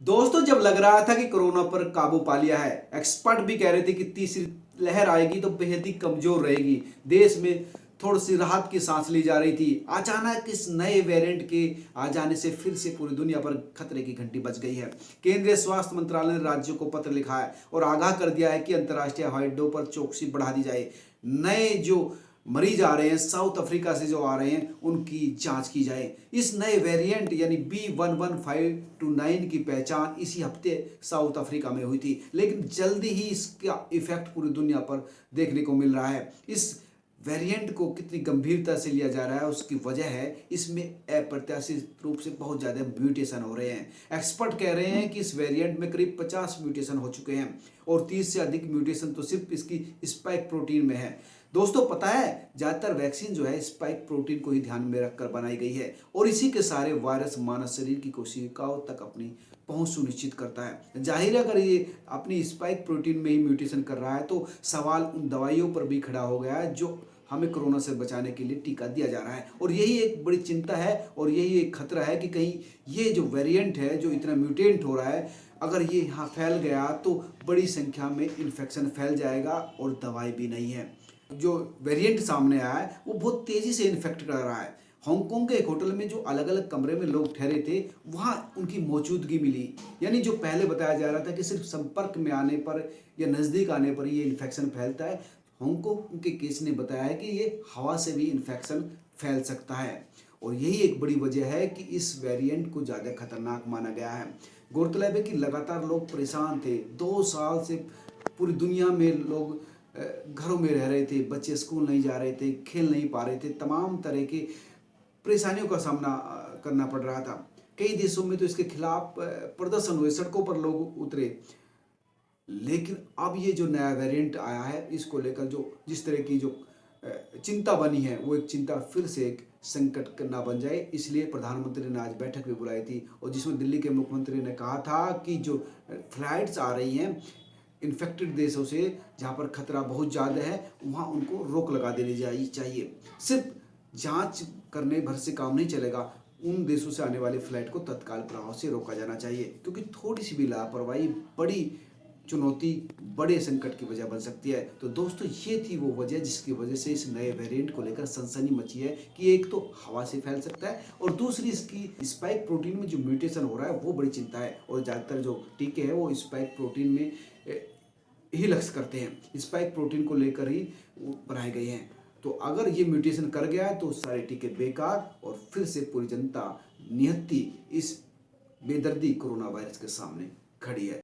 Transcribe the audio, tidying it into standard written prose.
दोस्तों, जब लग रहा था कि कोरोना पर काबू पा लिया है, एक्सपर्ट भी कह रहे थे कि तीसरी लहर आएगी तो बेहद ही कमजोर रहेगी। देश में थोड़ी सी राहत की सांस ली जा रही थी। अचानक इस नए वेरिएंट के आ जाने से फिर से पूरी दुनिया पर खतरे की घंटी बज गई है। केंद्रीय स्वास्थ्य मंत्रालय ने राज्यों को पत्र लिखा है और आगाह कर दिया है कि अंतर्राष्ट्रीय हवाई अड्डों पर चौकसी बढ़ा दी जाए। नए जो मरीज आ रहे हैं साउथ अफ्रीका से जो आ रहे हैं उनकी जांच की जाए। इस नए वेरिएंट यानी B11529 की पहचान इसी हफ्ते साउथ अफ्रीका में हुई थी, लेकिन जल्दी ही इसका इफेक्ट पूरी दुनिया पर देखने को मिल रहा है। इस वेरिएंट को कितनी गंभीरता से लिया जा रहा है उसकी वजह है इसमें अप्रत्याशित रूप से बहुत ज़्यादा म्यूटेशन हो रहे हैं। एक्सपर्ट कह रहे हैं कि इस वेरिएंट में करीब 50 म्यूटेशन हो चुके हैं और 30 से अधिक म्यूटेशन तो सिर्फ इसकी स्पाइक प्रोटीन में है। दोस्तों, पता है ज़्यादातर वैक्सीन जो है स्पाइक प्रोटीन को ही ध्यान में रखकर बनाई गई है और इसी के सारे वायरस मानव शरीर की कोशिकाओं तक अपनी पहुंच सुनिश्चित करता है। जाहिर है, अगर ये अपनी स्पाइक प्रोटीन में ही म्यूटेशन कर रहा है तो सवाल उन दवाइयों पर भी खड़ा हो गया है जो हमें कोरोना से बचाने के लिए टीका दिया जा रहा है। और यही एक बड़ी चिंता है और यही एक खतरा है कि कहीं ये जो वेरिएंट है जो इतना म्यूटेंट हो रहा है, अगर ये यहाँ फैल गया तो बड़ी संख्या में इन्फेक्शन फैल जाएगा और दवाई भी नहीं है। जो वेरिएंट सामने आया है वो बहुत तेज़ी से इन्फेक्ट कर रहा है। हांगकांग के एक होटल में जो अलग अलग कमरे में लोग ठहरे थे वहाँ उनकी मौजूदगी मिली। यानी जो पहले बताया जा रहा था कि सिर्फ संपर्क में आने पर या नज़दीक आने पर ये इन्फेक्शन फैलता है, हांगकांग के केस ने बताया है कि ये हवा से भी इन्फेक्शन फैल सकता है। और यही एक बड़ी वजह है कि इस वेरिएंट को ज़्यादा खतरनाक माना गया है। गौरतलब है कि लगातार लोग परेशान थे। 2 साल से पूरी दुनिया में लोग घरों में रह रहे थे, बच्चे स्कूल नहीं जा रहे थे, खेल नहीं पा रहे थे, तमाम तरह की परेशानियों का सामना करना पड़ रहा था। कई देशों में तो इसके खिलाफ प्रदर्शन हुए, सड़कों पर लोग उतरे। लेकिन अब ये जो नया वेरिएंट आया है इसको लेकर जो जिस तरह की जो चिंता बनी है वो एक चिंता फिर से एक संकट ना बन जाए, इसलिए प्रधानमंत्री ने आज बैठक भी बुलाई थी और जिसमें दिल्ली के मुख्यमंत्री ने कहा था कि जो फ्लाइट्स आ रही हैं इन्फेक्टेड देशों से जहाँ पर खतरा बहुत ज़्यादा है वहाँ उनको रोक लगा देनी चाहिए। सिर्फ जांच करने भर से काम नहीं चलेगा, उन देशों से आने वाली फ्लाइट को तत्काल प्रभाव से रोका जाना चाहिए, क्योंकि थोड़ी सी भी लापरवाही बड़ी चुनौती, बड़े संकट की वजह बन सकती है। तो दोस्तों, ये थी वो वजह जिसकी वजह से इस नए वेरिएंट को लेकर सनसनी मची है कि एक तो हवा से फैल सकता है और दूसरी इसकी स्पाइक प्रोटीन में जो म्यूटेशन हो रहा है वो बड़ी चिंता है। और ज़्यादातर जो टीके हैं वो स्पाइक प्रोटीन में ही लक्ष्य करते हैं, स्पाइक प्रोटीन को लेकर ही बनाए गए हैं। तो अगर ये म्यूटेशन कर गया तो सारे टीके बेकार और फिर से पूरी जनता निहत्ती इस बेदर्दी कोरोना वायरस के सामने खड़ी है।